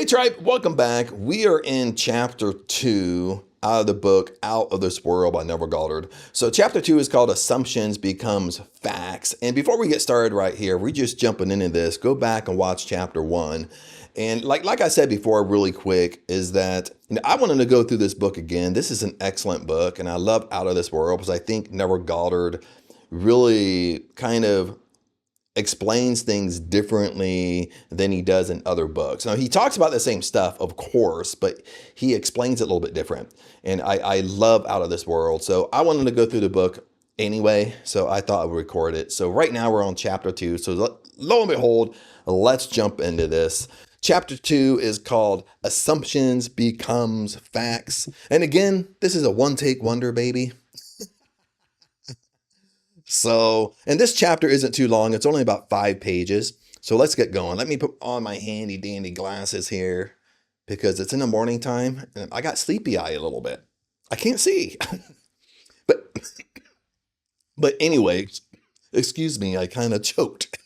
Tribe, welcome back. We are in chapter 2 out of the book Out of This World by Neville Goddard. So chapter 2 is called Assumptions Becomes Facts. And before we get started right here, we're just jumping into this. Go back and watch chapter 1. And like I said before, really quick, is that I wanted to go through this book again. This is an excellent book, and I love Out of This World because I think Neville Goddard really kind of explains things differently than he does in other books. Now, he talks about the same stuff, of course, but he explains it a little bit different. And I love Out of This World. So I wanted to go through the book anyway, so I thought I would record it. So right now we're on chapter 2. So lo and behold, let's jump into this. Chapter 2 is called Assumptions Becomes Facts. And again, this is a one-take wonder, baby. So, and this chapter isn't too long. It's only about 5 pages. So let's get going. Let me put on my handy dandy glasses here because it's in the morning time and I got sleepy eye a little bit. I can't see. but anyway, excuse me, I kind of choked.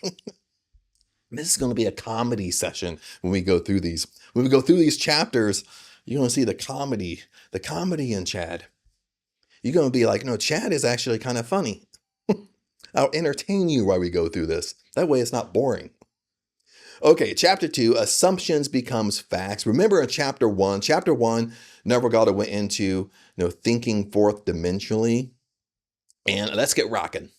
This is going to be a comedy session when we go through these. When we go through these chapters, you're going to see the comedy in Chad. You're going to be like, no, Chad is actually kind of funny. I'll entertain you while we go through this. That way it's not boring. Okay, chapter 2, Assumptions Becomes Facts. Remember in chapter 1, Neville Goddard went into thinking fourth dimensionally. And let's get rocking.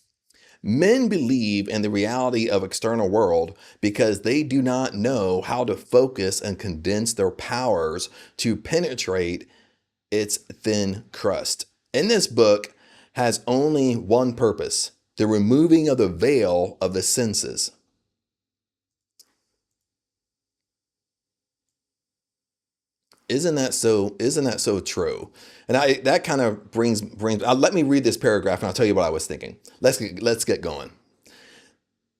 Men believe in the reality of external world because they do not know how to focus and condense their powers to penetrate its thin crust. And this book has only one purpose: the removing of the veil of the senses. Isn't that so true? And that kind of brings let me read this paragraph and I'll tell you what I was thinking. Let's get going.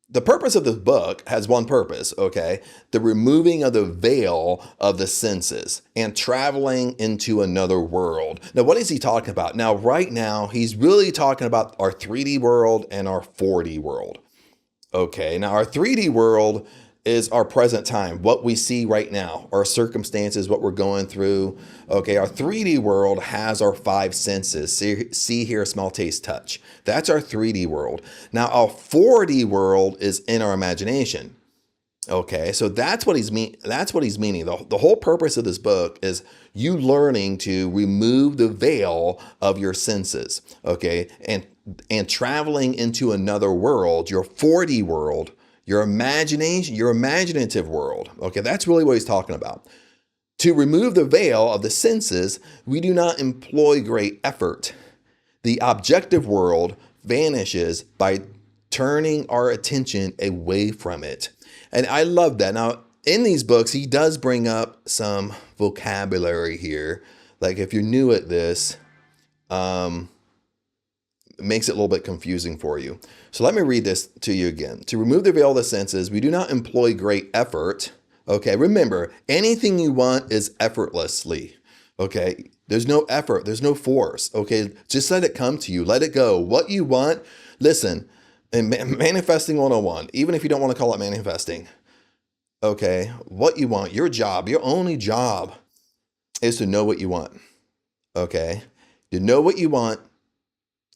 The purpose of this book has one purpose, okay? The removing of the veil of the senses and traveling into another world. Now, what is he talking about? Now, right now, he's really talking about our 3D world and our 4D world. Okay, now our 3D world is our present time, what we see right now, our circumstances, what we're going through. Okay, our 3D world has our 5 senses: see, hear, smell, taste, touch. That's our 3D world. Now, our 4D world is in our imagination. Okay, so that's what he's meaning. The whole purpose of this book is you learning to remove the veil of your senses. Okay, and traveling into another world, your 4D world. Your imagination, your imaginative world. Okay, that's really what he's talking about. To remove the veil of the senses, we do not employ great effort. The objective world vanishes by turning our attention away from it. And I love that. Now, in these books, he does bring up some vocabulary here. Like if you're new at this, it makes it a little bit confusing for you. So let me read this to you again. To remove the veil of the senses, we do not employ great effort. Okay, remember, anything you want is effortlessly. Okay, there's no effort, there's no force. Okay, just let it come to you, let it go. What you want, listen, and manifesting 101, even if you don't want to call it manifesting. Okay, what you want, your job, your only job is to know what you want. Okay, to know what you want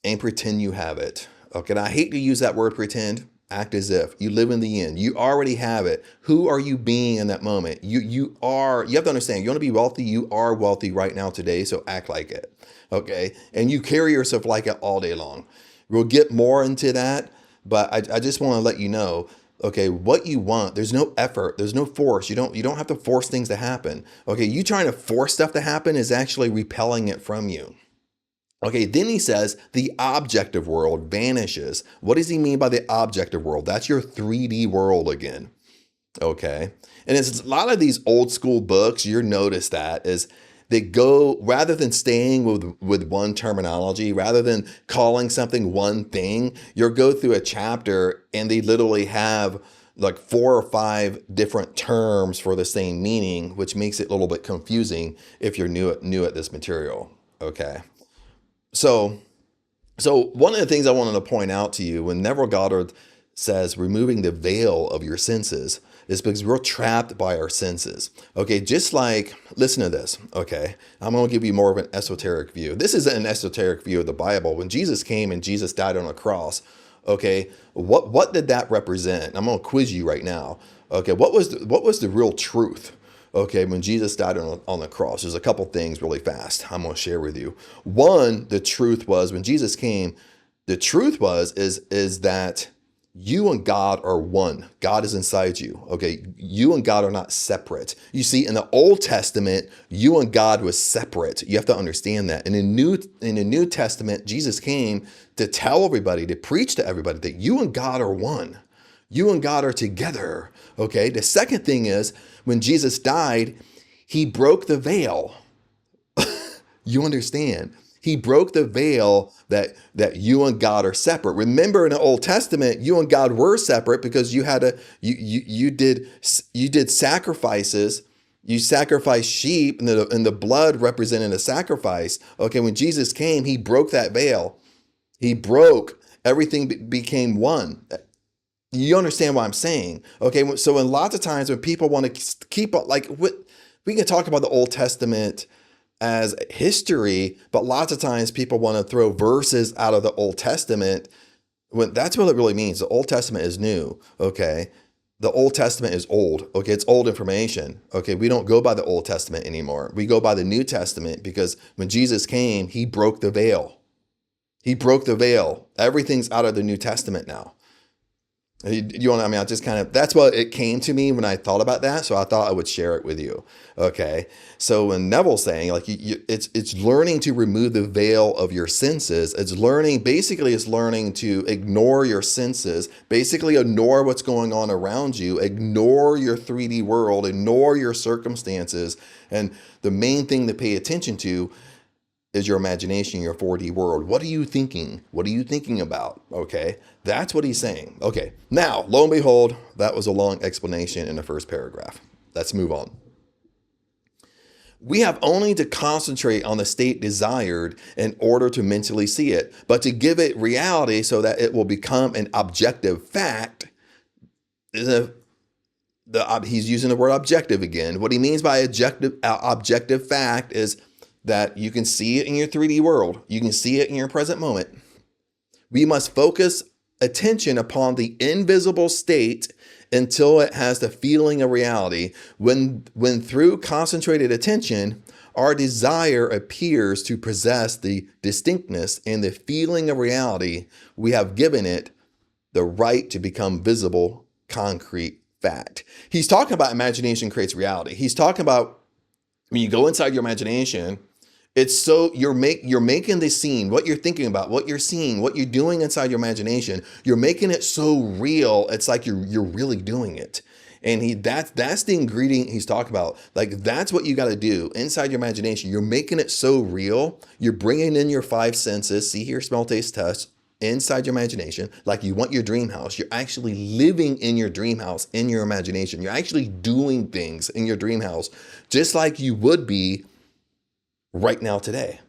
and pretend you have it. Okay, and I hate to use that word pretend. Act as if you live in the end. You already have it. Who are you being in that moment? You have to understand, you want to be wealthy. You are wealthy right now today. So act like it. Okay. And you carry yourself like it all day long. We'll get more into that, but I just want to let you know, okay, what you want, there's no effort. There's no force. You don't have to force things to happen. Okay. You trying to force stuff to happen is actually repelling it from you. Okay, then he says the objective world vanishes. What does he mean by the objective world? That's your 3D world again. Okay, and it's a lot of these old school books, you notice that is they go, rather than staying with one terminology, rather than calling something one thing, you'll go through a chapter and they literally have like 4 or 5 different terms for the same meaning, which makes it a little bit confusing if you're new at this material. Okay. So one of the things I wanted to point out to you when Neville Goddard says removing the veil of your senses, is because we're trapped by our senses. Okay, just like, listen to this, okay? I'm going to give you more of an esoteric view. This is an esoteric view of the Bible. When Jesus came and Jesus died on a cross, okay, what did that represent? I'm going to quiz you right now. Okay, what was the real truth? Okay, when Jesus died on the cross, there's a couple things really fast I'm going to share with you. One, the truth was when Jesus came, the truth is that you and God are one. God is inside you. Okay, you and God are not separate. You see, in the Old Testament, you and God was separate. You have to understand that. In the New Testament, Jesus came to tell everybody, to preach to everybody that you and God are one. You and God are together. Okay. The second thing is when Jesus died, he broke the veil. You understand? He broke the veil that you and God are separate. Remember, in the Old Testament, you and God were separate because you did sacrifices. You sacrificed sheep, and the blood represented a sacrifice. Okay, when Jesus came, he broke that veil. He broke everything, became one. You understand what I'm saying? Okay, so in lots of times when people want to keep we can talk about the Old Testament as history, but lots of times people want to throw verses out of the Old Testament when that's what it really means. The Old Testament is new, okay? The Old Testament is old, okay? It's old information, okay? We don't go by the Old Testament anymore. We go by the New Testament because when Jesus came, he broke the veil. He broke the veil. Everything's out of the New Testament now. I just that's what it came to me when I thought about that. So I thought I would share it with you. Okay. So when Neville's saying it's learning to remove the veil of your senses. It's learning to ignore your senses, basically ignore what's going on around you, ignore your 3D world, ignore your circumstances. And the main thing to pay attention to is your imagination, your 4D world. What are you thinking? What are you thinking about? Okay, that's what he's saying. Okay, now, lo and behold, that was a long explanation in the first paragraph. Let's move on. We have only to concentrate on the state desired in order to mentally see it, but to give it reality so that it will become an objective fact. He's using the word objective again. What he means by objective fact is that you can see it in your 3D world. You can see it in your present moment. We must focus attention upon the invisible state until it has the feeling of reality. When through concentrated attention, our desire appears to possess the distinctness and the feeling of reality, we have given it the right to become visible, concrete fact. He's talking about imagination creates reality. He's talking about when you go inside your imagination, it's so you're making the scene, what you're thinking about, what you're seeing, what you're doing inside your imagination. You're making it so real. It's like you're really doing it. And that's the ingredient he's talking about. Like that's what you got to do inside your imagination. You're making it so real. You're bringing in your 5 senses, see, hear, smell, taste, touch, inside your imagination. Like you want your dream house. You're actually living in your dream house in your imagination. You're actually doing things in your dream house, just like you would be right now today.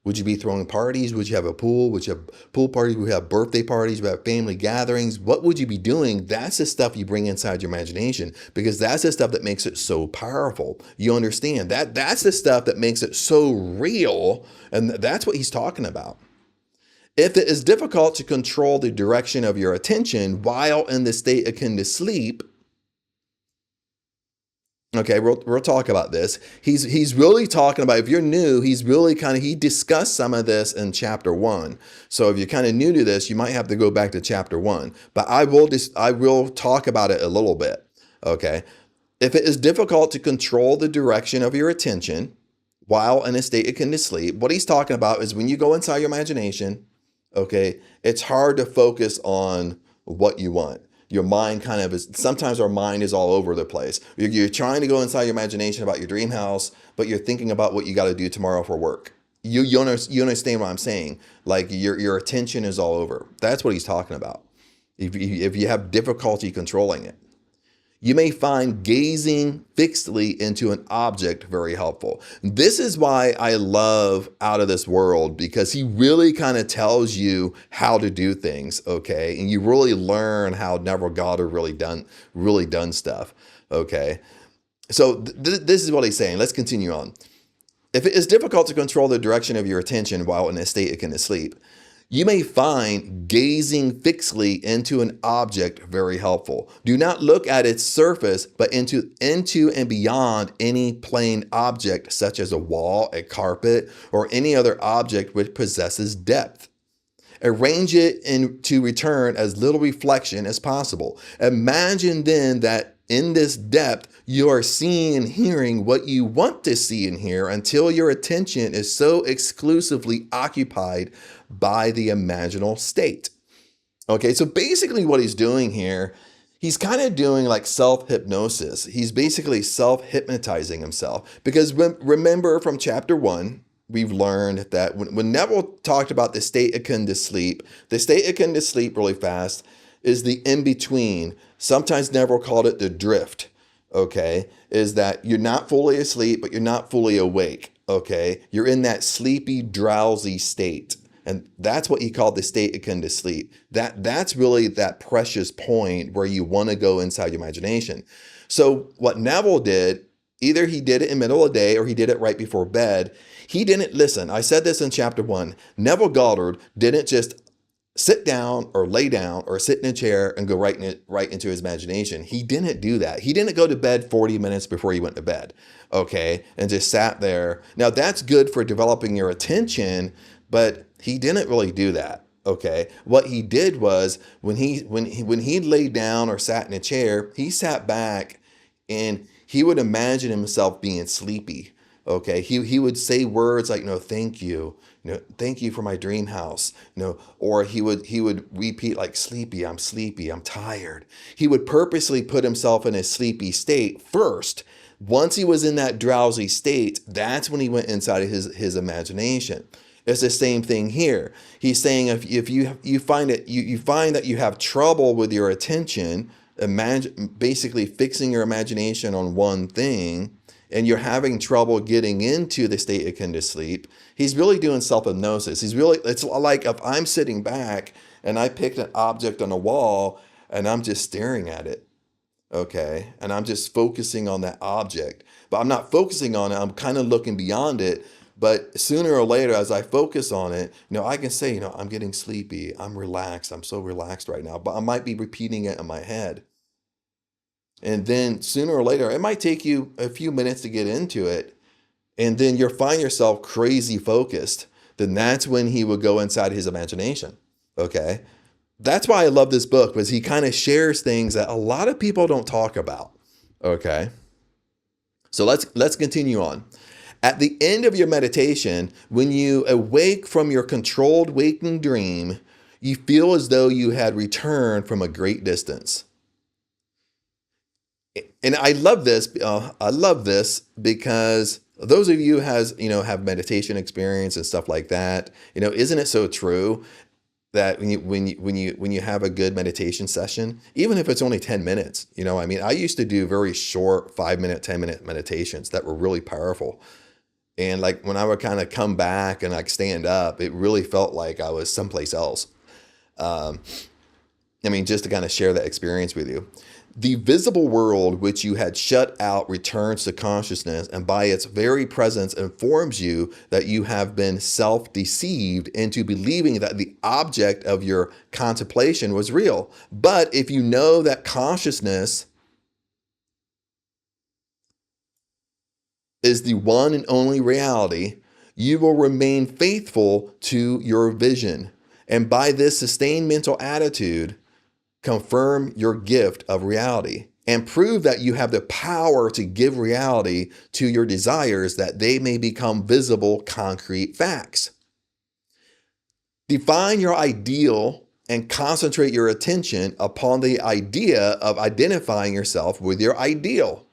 Would you be throwing parties? Would you have a pool? Would you have pool parties? Would you have birthday parties? Would you have family gatherings? What would you be doing? That's the stuff you bring inside your imagination, because that's the stuff that makes it so powerful. You understand that? That's the stuff that makes it so real. And that's what he's talking about. If it is difficult to control the direction of your attention while in the state akin to sleep, okay, we'll talk about this. He's really talking about, if you're new, he discussed some of this in chapter 1. So if you're kind of new to this, you might have to go back to chapter 1. But I will talk about it a little bit. Okay. If it is difficult to control the direction of your attention while in a state akin to sleep, what he's talking about is when you go inside your imagination, okay, it's hard to focus on what you want. Your mind sometimes our mind is all over the place. You're trying to go inside your imagination about your dream house, but you're thinking about what you got to do tomorrow for work. You understand what I'm saying? Like your attention is all over. That's what he's talking about. If you have difficulty controlling it. You may find gazing fixedly into an object very helpful. This is why I love Out of This World, because he really kind of tells you how to do things, okay? And you really learn how Neville Goddard really done stuff, okay? So this is what he's saying. Let's continue on. If it is difficult to control the direction of your attention while in a state akin to sleep, you may find gazing fixedly into an object very helpful. Do not look at its surface, but into and beyond any plane object, such as a wall, a carpet, or any other object which possesses depth. Arrange it to return as little reflection as possible. Imagine then that in this depth, you are seeing and hearing what you want to see and hear until your attention is so exclusively occupied by the imaginal state. Okay, so basically what he's doing here, he's kind of doing like self-hypnosis. He's basically self-hypnotizing himself. Because remember from chapter 1, we've learned that when Neville talked about the state akin to sleep, the state akin to sleep really fast is the in-between. Sometimes Neville called it the drift, okay? Is that you're not fully asleep, but you're not fully awake, okay? You're in that sleepy, drowsy state. And that's what he called the state akin to sleep. That's really that precious point where you want to go inside your imagination. So what Neville did, either he did it in the middle of the day or he did it right before bed. He didn't listen. I said this in chapter 1. Neville Goddard didn't just sit down or lay down or sit in a chair and go right into his imagination. He didn't do that. He didn't go to bed 40 minutes before he went to bed, okay, and just sat there. Now that's good for developing your attention, but he didn't really do that, okay? What he did was when he laid down or sat in a chair, he sat back and he would imagine himself being sleepy, okay? He would say words like, no, thank you. Thank you for my dream house. Or he would repeat like sleepy, I'm tired. He would purposely put himself in a sleepy state first. Once he was in that drowsy state, that's when he went inside of his imagination. It's the same thing here. He's saying if you find that you have trouble with your attention, basically fixing your imagination on one thing, and you're having trouble getting into the state akin to sleep, he's really doing self-hypnosis. It's like if I'm sitting back and I picked an object on a wall and I'm just staring at it, okay? And I'm just focusing on that object, but I'm not focusing on it. I'm kind of looking beyond it. But sooner or later, as I focus on it, I can say, I'm getting sleepy. I'm relaxed. I'm so relaxed right now, but I might be repeating it in my head. And then sooner or later, it might take you a few minutes to get into it. And then you'll find yourself crazy focused. Then that's when he would go inside his imagination. Okay. That's why I love this book, because he kind of shares things that a lot of people don't talk about. Okay. So let's continue on. At the end of your meditation, when you awake from your controlled waking dream, you feel as though you had returned from a great distance. And I love this. Because those of you have meditation experience and stuff like that, isn't it so true that when you have a good meditation session, even if it's only 10 minutes, I used to do very short 5-minute, 10-minute meditations that were really powerful. And like when I would kind of come back and like stand up, it really felt like I was someplace else. Just to kind of share that experience with you. The visible world which you had shut out returns to consciousness, and by its very presence informs you that you have been self-deceived into believing that the object of your contemplation was real. But if you know that consciousness is the one and only reality, you will remain faithful to your vision. And by this sustained mental attitude, confirm your gift of reality and prove that you have the power to give reality to your desires, that they may become visible, concrete facts. Define your ideal and concentrate your attention upon the idea of identifying yourself with your ideal.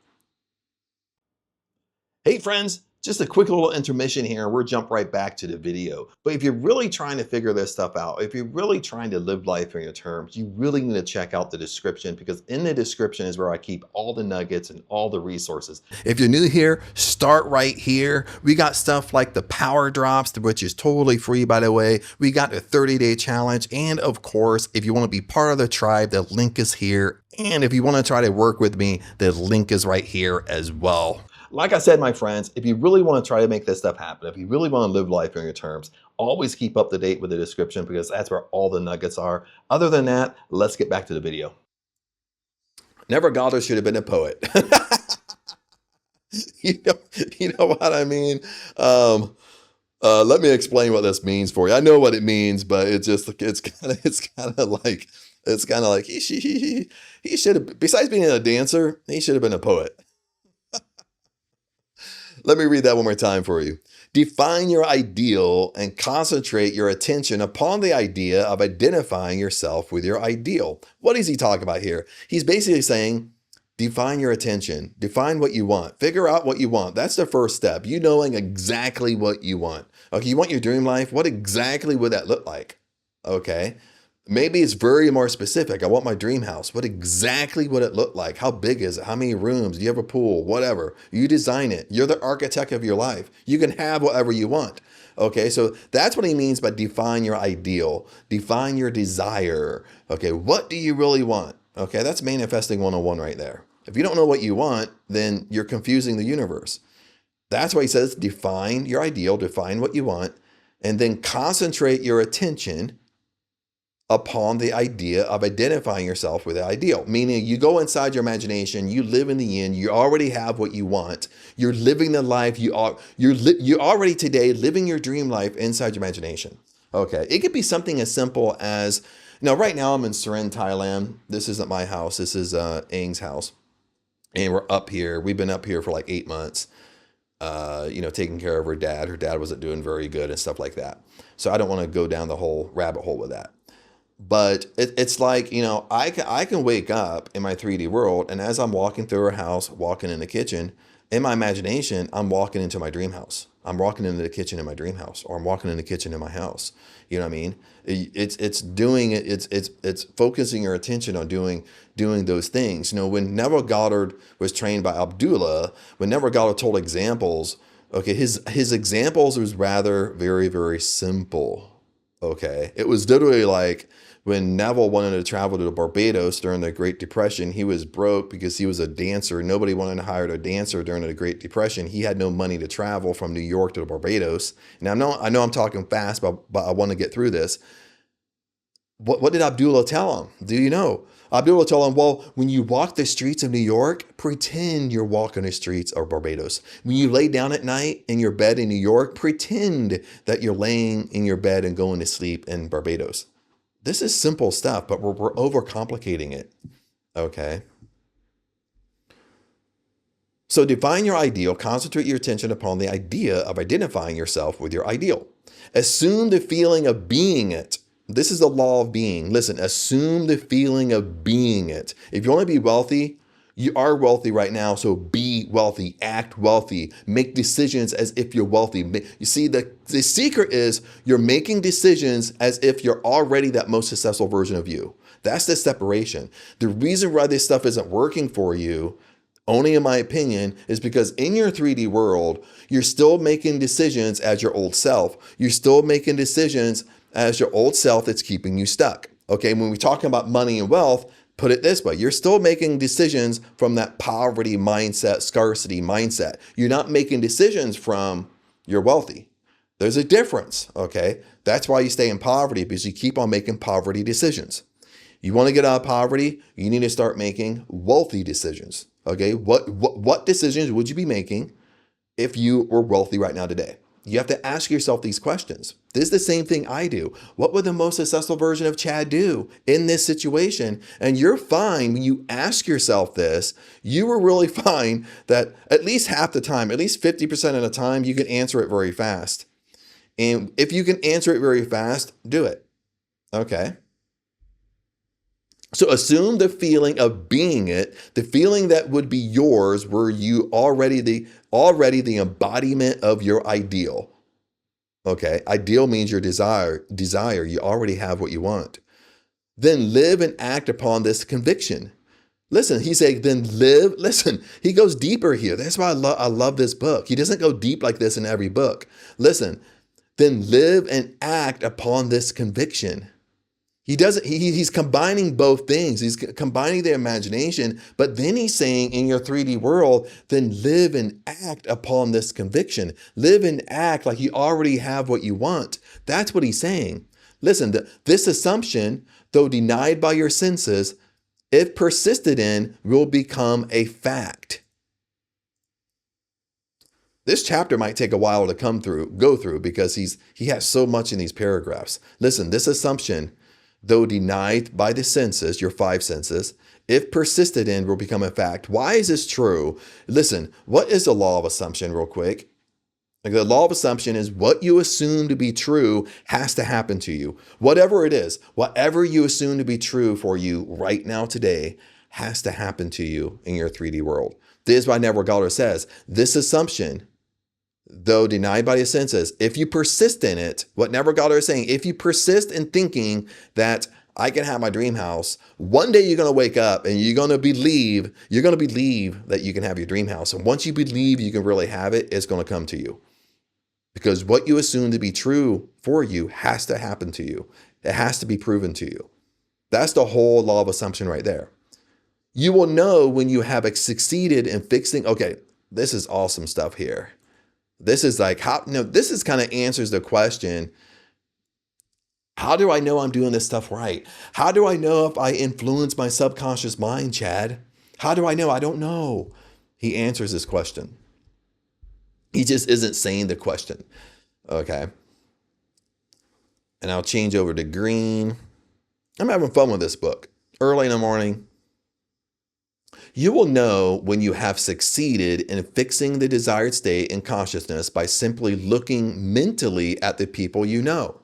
Hey friends, Just a quick little intermission here, and we'll jump right back to the video. But if you're really trying to figure this stuff out, if you're really trying to live life on your terms, you really need to check out the description, because in the description is where I keep all the nuggets and all the resources. If you're new here, start right here. We got stuff like the power drops, which is totally free, by the way. We got the 30-day challenge. And of course, if you want to be part of the tribe, the link is here. And if you want to try to work with me, the link is right here as well. Like I said, my friends, if you really want to try to make this stuff happen, if you really want to live life on your terms, always keep up to date with the description, because that's where all the nuggets are. Other than that, let's get back to the video. Neville Goddard should have been a poet. you know what I mean? Let me explain what this means for you. I know what it means, but it's kind of like he should have, besides being a dancer, he should have been a poet. Let me read that one more time for you. Define your ideal and concentrate your attention upon the idea of identifying yourself with your ideal. What is he talking about here? He's basically saying, define your attention, define what you want, figure out what you want. That's the first step. You knowing exactly what you want. Okay, you want your dream life? What exactly would that look like? Okay. Maybe it's very more specific. I want my dream house. What exactly would it look like? How big is it? How many rooms? Do you have a pool? Whatever. You design it. You're the architect of your life. You can have whatever you want. Okay, so that's what he means by define your ideal. Define your desire. Okay, what do you really want? Okay, that's manifesting 101 right there. If you don't know what you want, then you're confusing the universe. That's why he says define your ideal, define what you want, and then concentrate your attention upon the idea of identifying yourself with the ideal. Meaning you go inside your imagination, you live in the yin, you already have what you want. You're living the life you're already today living your dream life inside your imagination. Okay, it could be something as simple as, right now I'm in Surin, Thailand. This isn't my house. This is Ang's house. And we're up here. We've been up here for like 8 months, taking care of her dad. Her dad wasn't doing very good and stuff like that. So I don't want to go down the whole rabbit hole with that. But it's like, I can wake up in my 3D world, and as I'm walking through her house, walking in the kitchen, in my imagination, I'm walking into my dream house. I'm walking into the kitchen in my dream house, or I'm walking in the kitchen in my house. You know what I mean? It's focusing your attention on doing those things. When Neville Goddard was trained by Abdullah, when Neville Goddard told examples, okay, his examples was rather very, very simple. Okay, it was literally like when Neville wanted to travel to Barbados during the Great Depression. He was broke because he was a dancer. Nobody wanted to hire a dancer during the Great Depression. He had no money to travel from New York to Barbados. Now, I know I'm talking fast, but I want to get through this. What did Abdullah tell him? Do you know? Abdullah told him, well, when you walk the streets of New York, pretend you're walking the streets of Barbados. When you lay down at night in your bed in New York, pretend that you're laying in your bed and going to sleep in Barbados. This is simple stuff, but we're overcomplicating it. Okay. So define your ideal, concentrate your attention upon the idea of identifying yourself with your ideal. Assume the feeling of being it. This is the law of being. Listen, assume the feeling of being it. If you want to be wealthy, you are wealthy right now, so be wealthy, act wealthy, make decisions as if you're wealthy. You see, the secret is you're making decisions as if you're already that most successful version of you. That's the separation. The reason why this stuff isn't working for you, only in my opinion, is because in your 3D world, you're still making decisions as your old self. You're still making decisions as your old self that's keeping you stuck. Okay, when we're talking about money and wealth, put it this way, you're still making decisions from that poverty mindset, scarcity mindset. You're not making decisions from you're wealthy. There's a difference, okay? That's why you stay in poverty, because you keep on making poverty decisions. You want to get out of poverty, you need to start making wealthy decisions, okay? What decisions would you be making if you were wealthy right now today? You have to ask yourself these questions. This is the same thing I do. What would the most successful version of Chad do in this situation? And you're fine when you ask yourself this. You will really find that at least half the time, at least 50% of the time, you can answer it very fast. And if you can answer it very fast, do it. Okay. So assume the feeling of being it, the feeling that would be yours, were you already already the embodiment of your ideal. Okay, ideal means your desire. You already have what you want. Then live and act upon this conviction. Listen, he said, then live. Listen, he goes deeper here. That's why I love this book. He doesn't go deep like this in every book. Listen, then live and act upon this conviction. He's combining both things. He's combining the imagination, but then he's saying in your 3D world, then live and act upon this conviction. Live and act like you already have what you want. That's what he's saying. Listen, this assumption, though denied by your senses, if persisted in, will become a fact. This chapter might take a while to go through because he has so much in these paragraphs. Listen, this assumption, though denied by the senses, your 5 senses, if persisted in, will become a fact. Why is this true? Listen, what is the law of assumption real quick? Like the law of assumption is what you assume to be true has to happen to you. Whatever it is, whatever you assume to be true for you right now today has to happen to you in your 3D world. This is why Neville Goddard says, this assumption, though denied by the senses, if you persist in it, what Neville Goddard is saying, if you persist in thinking that I can have my dream house, one day you're going to wake up and you're going to believe that you can have your dream house. And once you believe you can really have it, it's going to come to you. Because what you assume to be true for you has to happen to you. It has to be proven to you. That's the whole law of assumption right there. You will know when you have succeeded in fixing, okay, this is awesome stuff here. This is like this is kind of answers the question, how do I know I'm doing this stuff right? How do I know if I influence my subconscious mind, Chad? How do I know? I don't know. He answers this question. He just isn't saying the question. Okay. And I'll change over to green. I'm having fun with this book. Early in the morning. You will know when you have succeeded in fixing the desired state in consciousness by simply looking mentally at the people you know.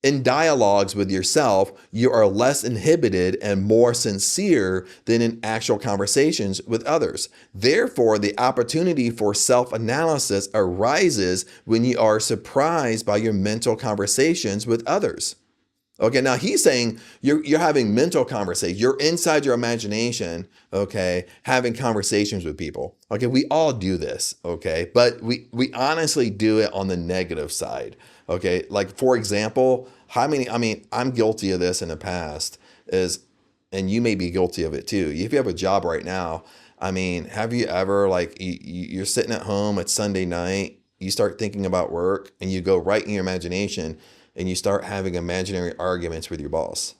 In dialogues with yourself, you are less inhibited and more sincere than in actual conversations with others. Therefore, the opportunity for self-analysis arises when you are surprised by your mental conversations with others. Okay, now he's saying you're having mental conversations. You're inside your imagination, okay, having conversations with people. Okay, we all do this, okay? But we honestly do it on the negative side, okay? Like, for example, I'm guilty of this in the past, and you may be guilty of it too. If you have a job right now, have you ever, you're sitting at home, it's Sunday night, you start thinking about work, and you go right in your imagination, and you start having imaginary arguments with your boss.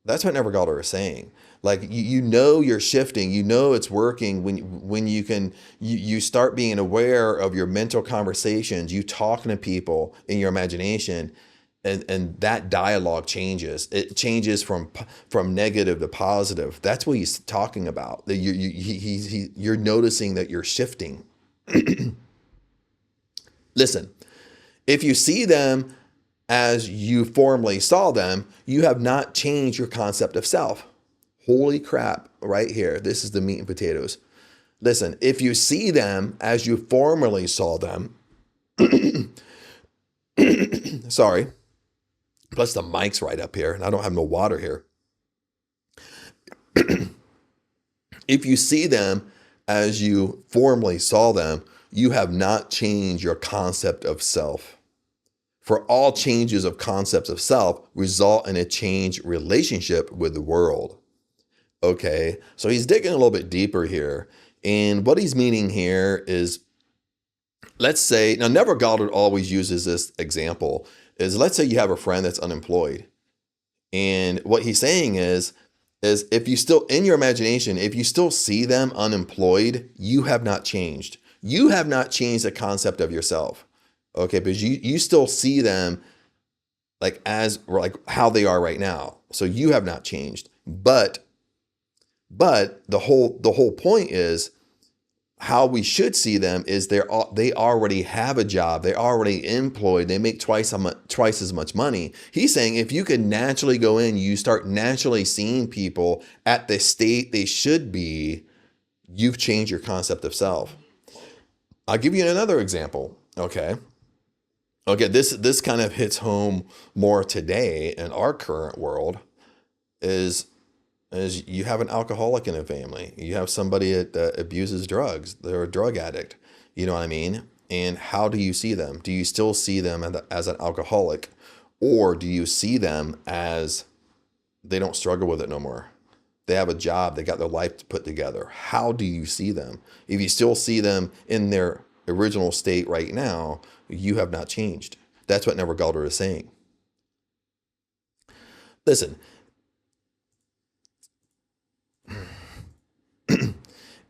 That's what Neville Goddard is saying. Like, you know you're shifting, you know it's working when you start being aware of your mental conversations, you talking to people in your imagination, and that dialogue changes. It changes from negative to positive. That's what he's talking about. That you're noticing that you're shifting. Listen, if you see them as you formerly saw them, you have not changed your concept of self. Holy crap, right here. This is the meat and potatoes. Listen, if you see them as you formerly saw them, sorry, plus the mic's right up here, and I don't have no water here. If you see them as you formerly saw them, you have not changed your concept of self. For all changes of concepts of self result in a changed relationship with the world. Okay, so he's digging a little bit deeper here. And what he's meaning here is, let's say, now Neville Goddard always uses this example, is let's say you have a friend that's unemployed. And what he's saying is if you still, in your imagination, if you still see them unemployed, you have not changed. You have not changed the concept of yourself. Okay, because you still see them as how they are right now. So you have not changed. But the whole point is how we should see them is they already have a job, they're already employed, they make twice as much money. He's saying if you could naturally go in, you start naturally seeing people at the state they should be, you've changed your concept of self. I'll give you another example. Okay. Okay. This kind of hits home more today in our current world is you have an alcoholic in a family. You have somebody that abuses drugs. They're a drug addict. You know what I mean? And how do you see them? Do you still see them as an alcoholic, or do you see them as they don't struggle with it no more? They have a job. They got their life put together. How do you see them? If you still see them in their original state right now, you have not changed. That's what Neville Goddard is saying. Listen,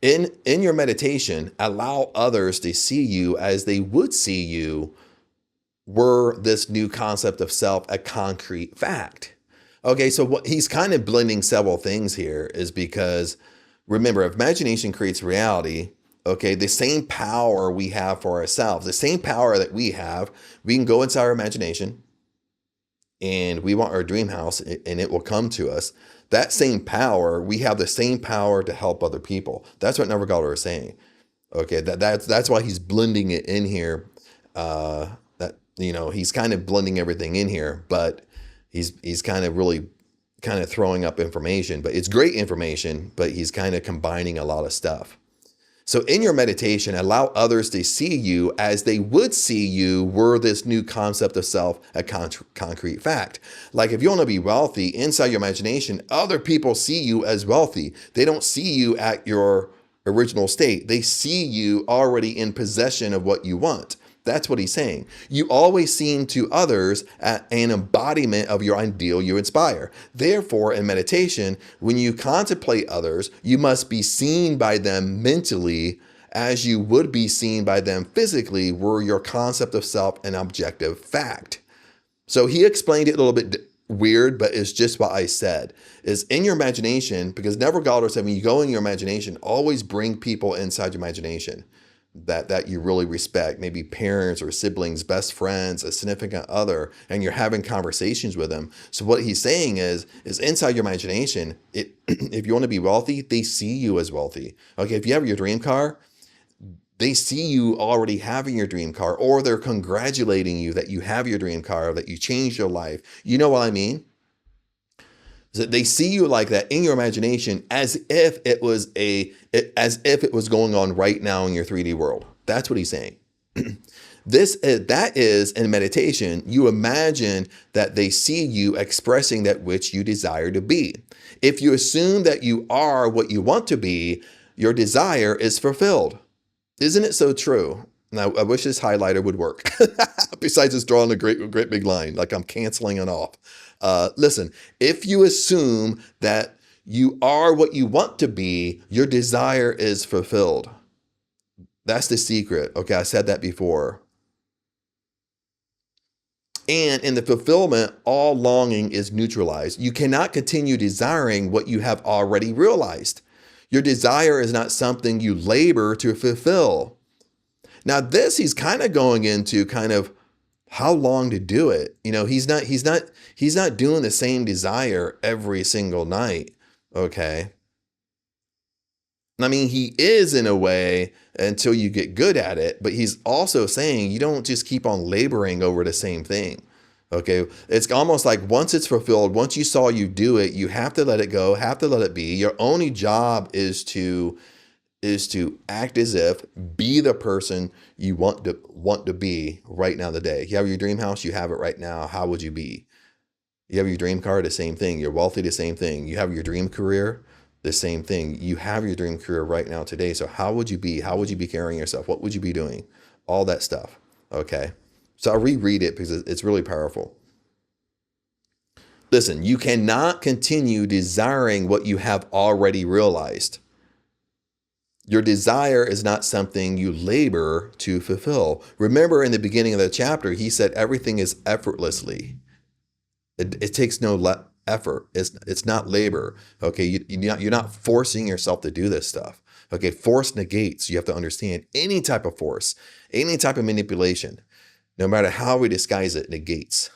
in your meditation, allow others to see you as they would see you were this new concept of self a concrete fact. Okay, so what he's kind of blending several things here is because, remember, imagination creates reality. Okay, the same power we have for ourselves, the same power that we have, we can go inside our imagination and we want our dream house and it will come to us. That same power, we have the same power to help other people. That's what Neville Goddard is saying. Okay, that's why he's blending it in here. He's kind of blending everything in here, but he's kind of really kind of throwing up information. But it's great information, but he's kind of combining a lot of stuff. So in your meditation, allow others to see you as they would see you were this new concept of self a concrete fact. Like if you want to be wealthy inside your imagination, other people see you as wealthy. They don't see you at your original state. They see you already in possession of what you want. That's what he's saying. You always seem to others an embodiment of your ideal you inspire. Therefore, in meditation, when you contemplate others, you must be seen by them mentally as you would be seen by them physically were your concept of self an objective fact. So he explained it a little bit weird, but it's just what I said. Is in your imagination, because Neville Goddard said when you go in your imagination, always bring people inside your imagination that you really respect, maybe parents or siblings, best friends, a significant other, and you're having conversations with them. So what he's saying is inside your imagination, if you want to be wealthy, they see you as wealthy. Okay, if you have your dream car, they see you already having your dream car, or they're congratulating you that you have your dream car, that you changed your life. You know what I mean? So they see you like that in your imagination as if it was going on right now in your 3D world. That's what he's saying. That is in meditation, you imagine that they see you expressing that which you desire to be. If you assume that you are what you want to be, your desire is fulfilled. Isn't it so true? Now, I wish this highlighter would work. Besides just drawing a great big line, like I'm canceling it off. Listen, if you assume that you are what you want to be, your desire is fulfilled. That's the secret. Okay, I said that before. And in the fulfillment, all longing is neutralized. You cannot continue desiring what you have already realized. Your desire is not something you labor to fulfill. Now this, he's kind of going into kind of how long to do it. You know, he's not doing the same desire every single night. Okay. I mean, he is in a way until you get good at it, but he's also saying you don't just keep on laboring over the same thing. Okay. It's almost like once it's fulfilled, once you saw you do it, you have to let it go, have to let it be. Your only job is to act as if, be the person you want to be right now today. You have your dream house, you have it right now. How would you be? You have your dream car, the same thing. You're wealthy, the same thing. You have your dream career, the same thing. You have your dream career right now today. So how would you be? How would you be carrying yourself? What would you be doing? All that stuff. Okay. So I'll reread it because it's really powerful. Listen, you cannot continue desiring what you have already realized. Your desire is not something you labor to fulfill. Remember in the beginning of the chapter, he said everything is effortlessly. It takes no effort. It's not labor. Okay, you're not forcing yourself to do this stuff. Okay, force negates. You have to understand any type of force, any type of manipulation, no matter how we disguise it, negates.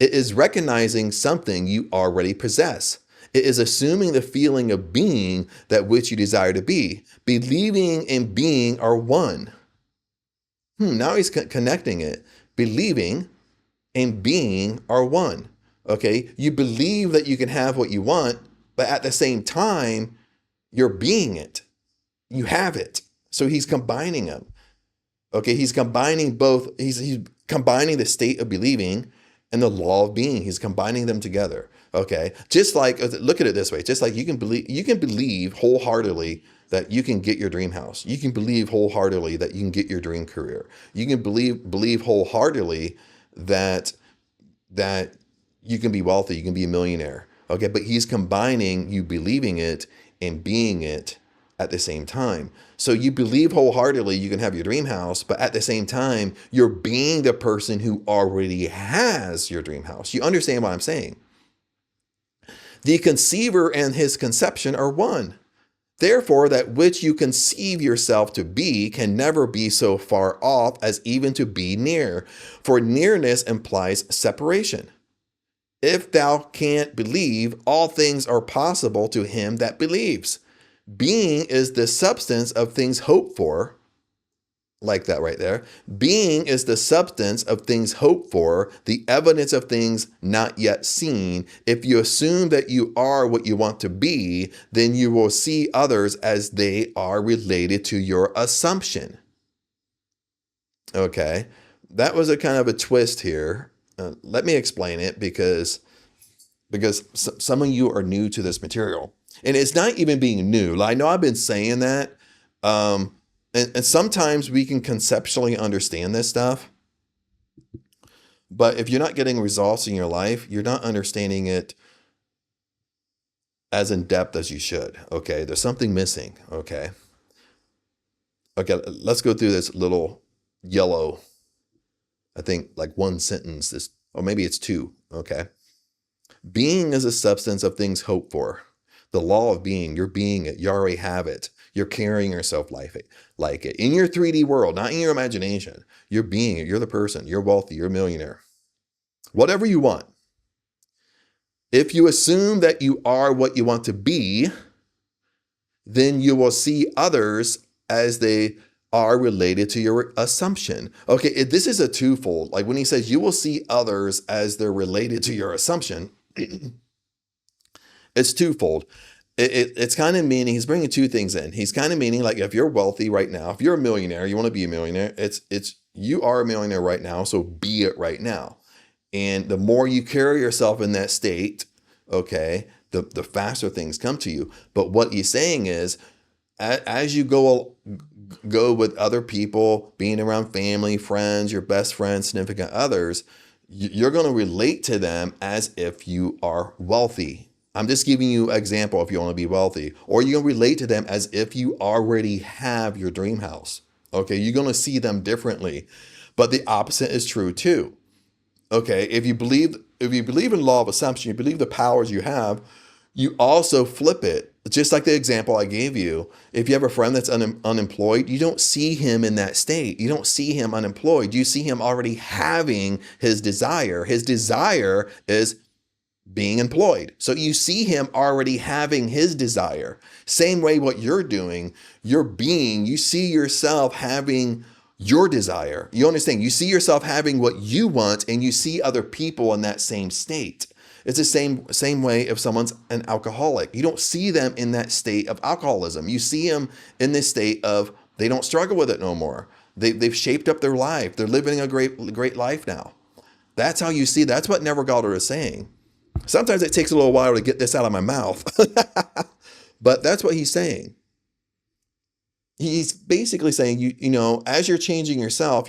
It is recognizing something you already possess. It is assuming the feeling of being that which you desire to be. Believing and being are one. Now he's connecting it. Believing and being are one. Okay, you believe that you can have what you want, but at the same time, you're being it. You have it. So he's combining them. Okay, he's combining both. He's combining the state of believing and the law of being. He's combining them together. Okay, just like, look at it this way. Just like you can believe wholeheartedly that you can get your dream house. You can believe wholeheartedly that you can get your dream career. You can believe wholeheartedly that you can be wealthy, you can be a millionaire. Okay, but he's combining you believing it and being it at the same time. So you believe wholeheartedly you can have your dream house, but at the same time, you're being the person who already has your dream house. You understand what I'm saying? The conceiver and his conception are one. Therefore, that which you conceive yourself to be can never be so far off as even to be near, for nearness implies separation. If thou canst believe, all things are possible to him that believes. Being is the substance of things hoped for. Like that right there. Being is the substance of things hoped for, the evidence of things not yet seen. If you assume that you are what you want to be, then you will see others as they are related to your assumption. Okay, that was a kind of a twist here. Let me explain it because some of you are new to this material. And it's not even being new. I know I've been saying that. And sometimes we can conceptually understand this stuff. But if you're not getting results in your life, you're not understanding it as in depth as you should. Okay, there's something missing. Okay, let's go through this little yellow, I think like one sentence, or maybe it's two. Okay, being is a substance of things hoped for. The law of being, you're being it, you already have it. You're carrying yourself like it. In your 3D world, not in your imagination. You're being it. You're the person. You're wealthy. You're a millionaire. Whatever you want. If you assume that you are what you want to be, then you will see others as they are related to your assumption. Okay, this is a twofold. Like when he says you will see others as they're related to your assumption, it's twofold. It's kind of meaning, he's bringing two things in. He's kind of meaning like if you're wealthy right now, if you're a millionaire, you want to be a millionaire, you are a millionaire right now, so be it right now. And the more you carry yourself in that state, okay, the faster things come to you. But what he's saying is, as you go with other people, being around family, friends, your best friends, significant others, you're going to relate to them as if you are wealthy. I'm just giving you an example if you want to be wealthy. Or you're going to relate to them as if you already have your dream house. Okay, you're going to see them differently. But the opposite is true too. Okay, if you believe in law of assumption, you believe the powers you have, you also flip it. Just like the example I gave you. If you have a friend that's unemployed, you don't see him in that state. You don't see him unemployed. You see him already having his desire. His desire is being employed. So you see him already having his desire. Same way what you're doing, you're being, you see yourself having your desire. You understand? You see yourself having what you want and you see other people in that same state. It's the same way if someone's an alcoholic. You don't see them in that state of alcoholism. You see them in this state of they don't struggle with it no more. They've shaped up their life. They're living a great life now. That's how you see. That's what Neville Goddard is saying. Sometimes it takes a little while to get this out of my mouth, but that's what he's saying. He's basically saying, you know, as you're changing yourself,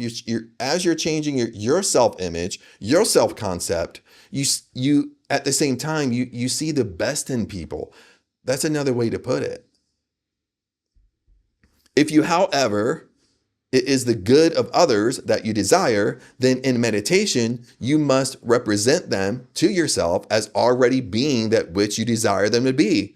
as you're changing your self-image, your self-concept, you at the same time, you see the best in people. That's another way to put it. If you, however, it is the good of others that you desire, then in meditation, you must represent them to yourself as already being that which you desire them to be.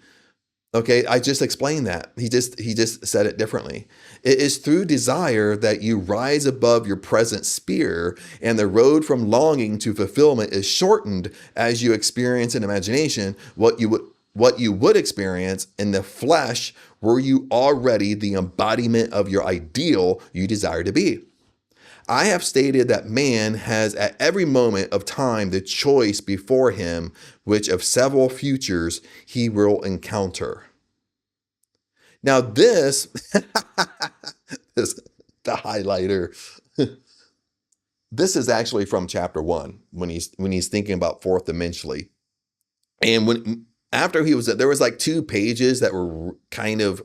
Okay, I just explained that. He just said it differently. It is through desire that you rise above your present sphere, and the road from longing to fulfillment is shortened as you experience in imagination what you would experience in the flesh were you already the embodiment of your ideal you desire to be. I have stated that man has at every moment of time the choice before him, which of several futures he will encounter. Now this, this the highlighter. This is actually from chapter 1 when he's thinking about fourth dimensionally. And when after he was there was like 2 pages that were kind of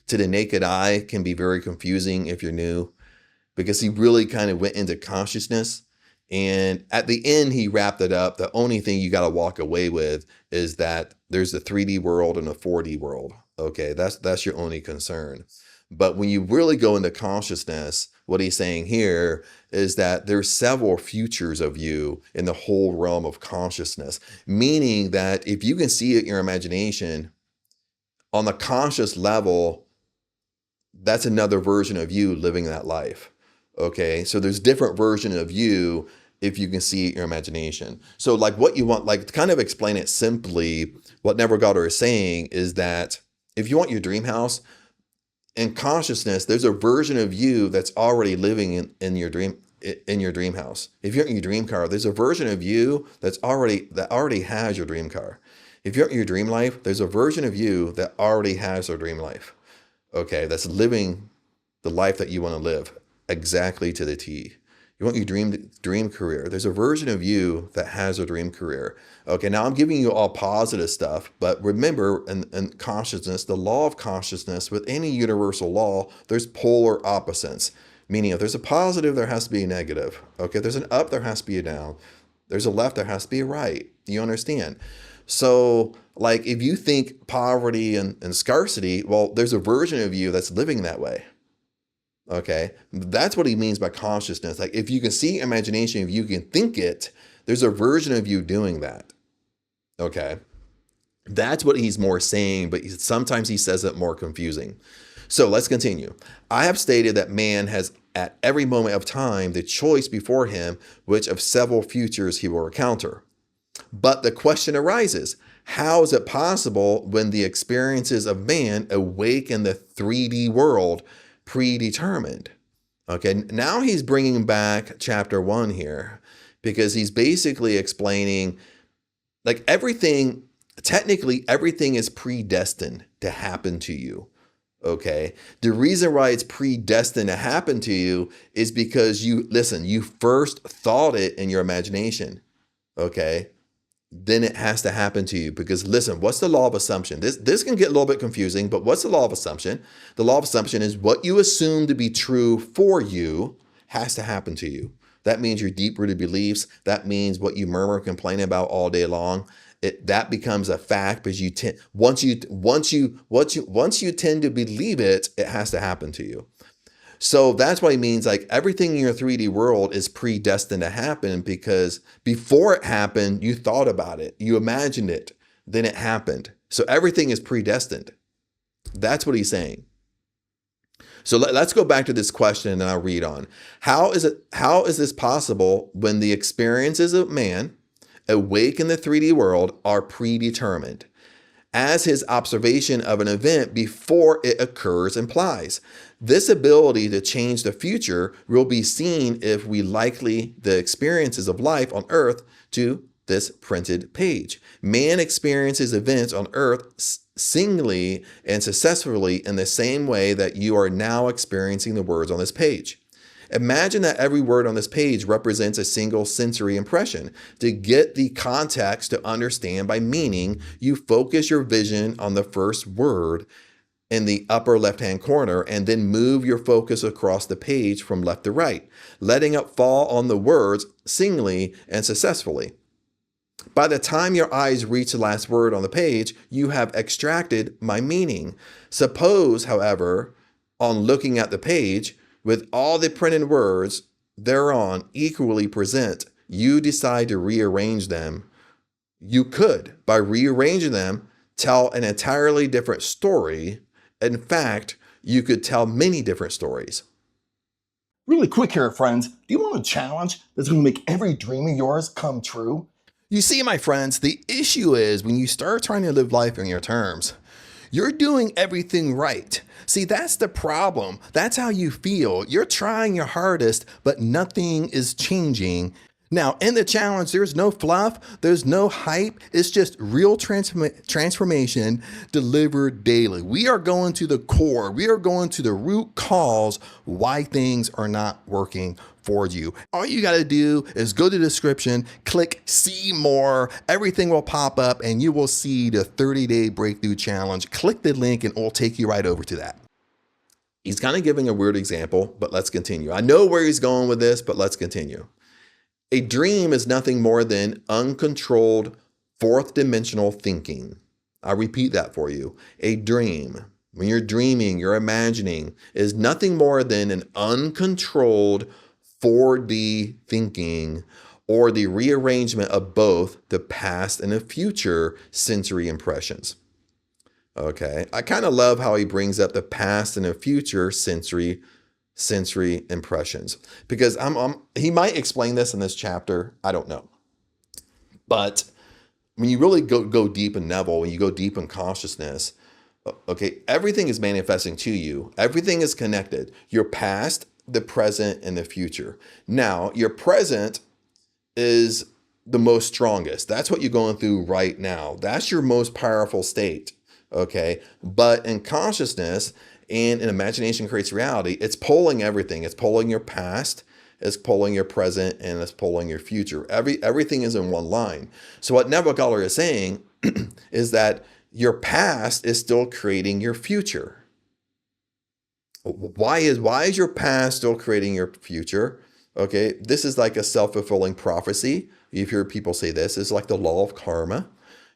to the naked eye can be very confusing if you're new, because he really kind of went into consciousness. And at the end, he wrapped it up. The only thing you got to walk away with is that there's the 3D world and a 4D world. Okay, that's your only concern. But when you really go into consciousness, what he's saying here is that there's several futures of you in the whole realm of consciousness, meaning that if you can see it in your imagination on the conscious level, that's another version of you living that life. Okay, so there's different version of you if you can see it in your imagination. So like what you want, like to kind of explain it simply, what Neville Goddard is saying is that if you want your dream house, in consciousness, there's a version of you that's already living in your dream house. If you're in your dream car, there's a version of you that already has your dream car. If you're in your dream life, there's a version of you that already has your dream life. Okay, that's living the life that you want to live exactly to the T. You want your dream career. There's a version of you that has a dream career. Okay, now I'm giving you all positive stuff, but remember in consciousness, the law of consciousness, with any universal law, there's polar opposites. Meaning if there's a positive, there has to be a negative. Okay, if there's an up, there has to be a down. There's a left, there has to be a right. You understand? So like if you think poverty and scarcity, well, there's a version of you that's living that way. Okay, that's what he means by consciousness. Like if you can see imagination, if you can think it, there's a version of you doing that. Okay, that's what he's more saying, but sometimes he says it more confusing. So let's continue. I have stated that man has at every moment of time the choice before him, which of several futures he will encounter. But the question arises, how is it possible when the experiences of man awake in the 3D world predetermined? Okay, now he's bringing back chapter 1 here because he's basically explaining like everything, technically everything is predestined to happen to you. Okay, the reason why it's predestined to happen to you is because you first thought it in your imagination. Okay, then it has to happen to you because listen, what's the law of assumption? This can get a little bit confusing, but what's the law of assumption? The law of assumption is what you assume to be true for you has to happen to you. That means your deep-rooted beliefs. That means what you murmur, complain about all day long. That becomes a fact because once you tend to believe it, it has to happen to you. So that's what he means, like everything in your 3D world is predestined to happen because before it happened, you thought about it, you imagined it, then it happened. So everything is predestined. That's what he's saying. So let's go back to this question and I'll read on. How is this possible when the experiences of man awake in the 3D world are predetermined, as his observation of an event before it occurs implies? This ability to change the future will be seen if we likely the experiences of life on earth to this printed page. Man experiences events on earth singly and successfully in the same way that you are now experiencing the words on this page. Imagine that every word on this page represents a single sensory impression. To get the context to understand by meaning, you focus your vision on the first word in the upper left-hand corner and then move your focus across the page from left to right, letting it fall on the words singly and successfully. By the time your eyes reach the last word on the page, you have extracted my meaning. Suppose, however, on looking at the page, with all the printed words thereon equally present, you decide to rearrange them. You could, by rearranging them, tell an entirely different story. In fact, you could tell many different stories. Really quick here, friends. Do you want a challenge that's going to make every dream of yours come true? You see, my friends, the issue is when you start trying to live life on your terms, You're doing everything right. See, that's the problem. That's how you feel. You're trying your hardest, but nothing is changing. Now, in the challenge, there's no fluff, there's no hype. It's just real transformation delivered daily. We are going to the core. We are going to the root cause why things are not working for you. All you got to do is go to the description, click see more. Everything will pop up and you will see the 30-day breakthrough challenge. Click the link and it will take you right over to that. He's kind of giving a weird example, but let's continue. I know where he's going with this, but let's continue. A dream is nothing more than uncontrolled fourth dimensional thinking. I'll repeat that for you. A dream, when you're dreaming, you're imagining, is nothing more than an uncontrolled 4D thinking, or the rearrangement of both the past and the future sensory impressions. Okay, I kind of love how he brings up the past and the future sensory impressions, because he might explain this in this chapter. I don't know. But when you really go deep in Neville, when you go deep in consciousness, okay, everything is manifesting to you. Everything is connected. Your past, the present, and the future. Now, your present is the most strongest. That's what you're going through right now. That's your most powerful state. Okay. But in consciousness and in imagination creates reality, it's pulling everything. It's pulling your past, it's pulling your present, and it's pulling your future. Everything is in one line. So what Neville Goddard is saying is that your past is still creating your future. Why is your past still creating your future? Okay, this is like a self-fulfilling prophecy. You've heard people say this. It's like the law of karma.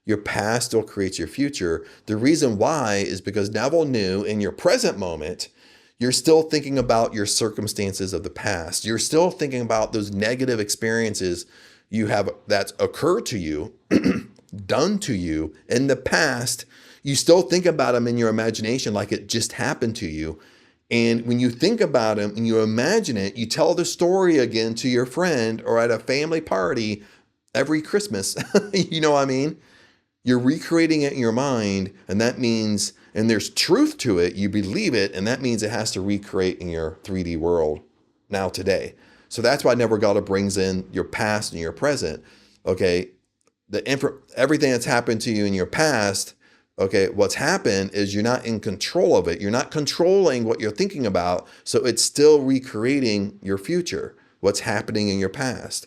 Your past still creates your future. The reason why is because Neville knew in your present moment, you're still thinking about your circumstances of the past. You're still thinking about those negative experiences you have that's occurred to you, done to you in the past. You still think about them in your imagination like it just happened to you. And when you think about them and you imagine it, you tell the story again to your friend or at a family party every Christmas. You know what I mean? You're recreating it in your mind, and that means, and there's truth to it, you believe it, and that means it has to recreate in your 3D world now today. So that's why Neville Goddard brings in your past and your present. Okay, everything that's happened to you in your past, okay, what's happened is you're not in control of it. You're not controlling what you're thinking about, so it's still recreating your future, what's happening in your past.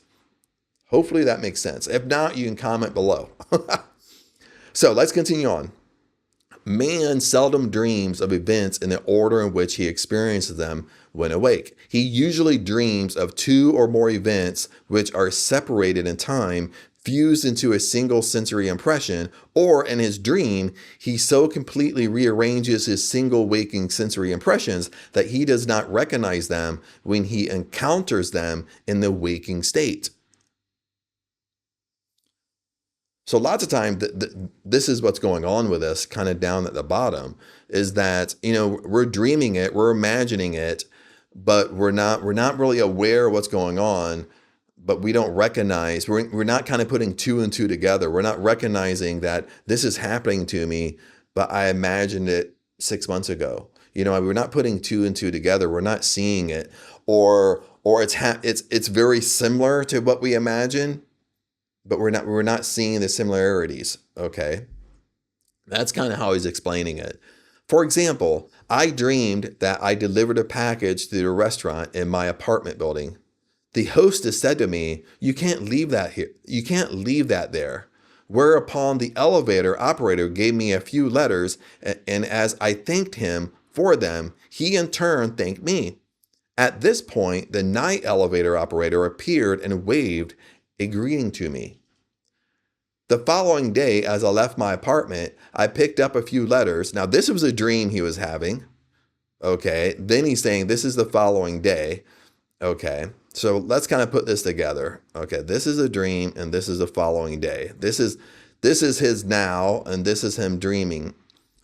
Hopefully that makes sense. If not, you can comment below. So let's continue on. Man seldom dreams of events in the order in which he experiences them when awake. He usually dreams of two or more events which are separated in time, fused into a single sensory impression, or in his dream, he so completely rearranges his single waking sensory impressions that he does not recognize them when he encounters them in the waking state. So lots of times, this is what's going on with us kind of down at the bottom, is that, you know, we're dreaming it, we're imagining it, but we're not really aware of what's going on, but we don't recognize, we're not kind of putting two and two together. We're not recognizing that this is happening to me, but I imagined it 6 months ago. You know, we're not putting two and two together. We're not seeing it, or it's very similar to what we imagine, but we're not seeing the similarities. Okay, that's kind of how he's explaining it. For example, I dreamed that I delivered a package to the restaurant in my apartment building. The hostess said to me, "You can't leave that here. You can't leave that there." Whereupon the elevator operator gave me a few letters, and as I thanked him for them, he in turn thanked me. At this point, the night elevator operator appeared and waved a greeting to me. The following day, as I left my apartment, I picked up a few letters. Now, this was a dream he was having. Okay, then he's saying this is the following day. Okay, so let's kind of put this together. Okay, this is a dream and this is the following day. This is his now and this is him dreaming.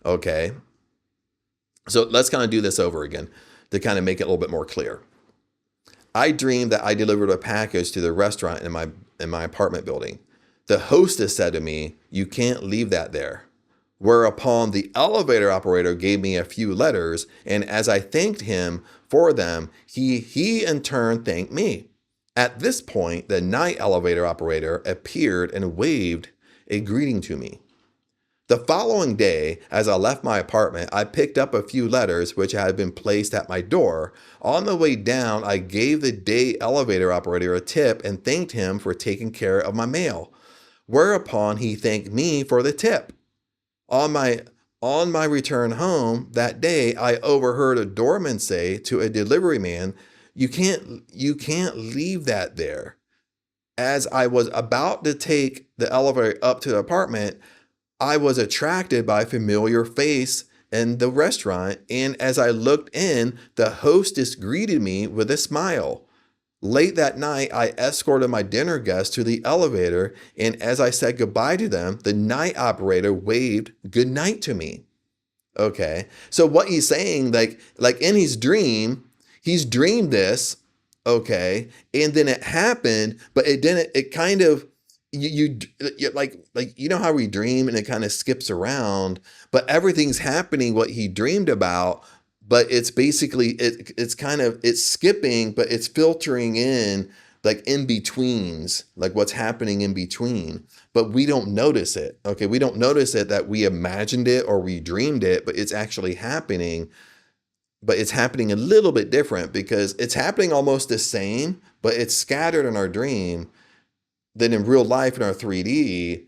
Okay, so let's kind of do this over again to kind of make it a little bit more clear. I dreamed that I delivered a package to the restaurant in my apartment building. The hostess said to me, "You can't leave that there." Whereupon the elevator operator gave me a few letters, and as I thanked him for them, he in turn thanked me. At this point, the night elevator operator appeared and waved a greeting to me. The following day, as I left my apartment, I picked up a few letters which had been placed at my door. On the way down, I gave the day elevator operator a tip and thanked him for taking care of my mail, whereupon he thanked me for the tip. On my return home that day, I overheard a doorman say to a delivery man, you can't leave that there." As I was about to take the elevator up to the apartment, I was attracted by a familiar face in the restaurant, and as I looked in, the hostess greeted me with a smile. Late that night, I escorted my dinner guests to the elevator, and as I said goodbye to them, the night operator waved good night to me. Okay, so what he's saying, like in his dream, he's dreamed this, okay, and then it happened, but it didn't. It kind of you like you know how we dream and it kind of skips around, but everything's happening what he dreamed about. But it's basically it's skipping, but it's filtering in like in betweens, like what's happening in between. But we don't notice it. Okay, we don't notice it that we imagined it or we dreamed it, but it's actually happening. But it's happening a little bit different because it's happening almost the same, but it's scattered in our dream. Then in real life in our 3D,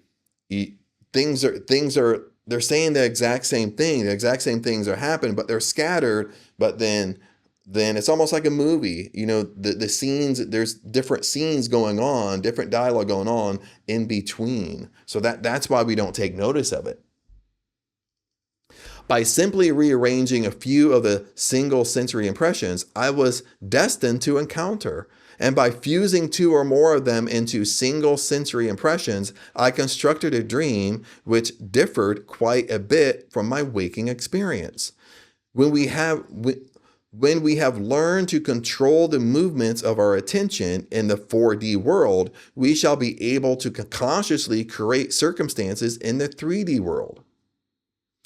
things are they're saying the exact same thing. The exact same things are happening, but they're scattered. But then it's almost like a movie. You know, the scenes, there's different scenes going on, different dialogue going on in between. So that's why we don't take notice of it. By simply rearranging a few of the single sensory impressions I was destined to encounter, and by fusing two or more of them into single sensory impressions, I constructed a dream which differed quite a bit from my waking experience. When we have learned to control the movements of our attention in the 4D world, we shall be able to consciously create circumstances in the 3D world.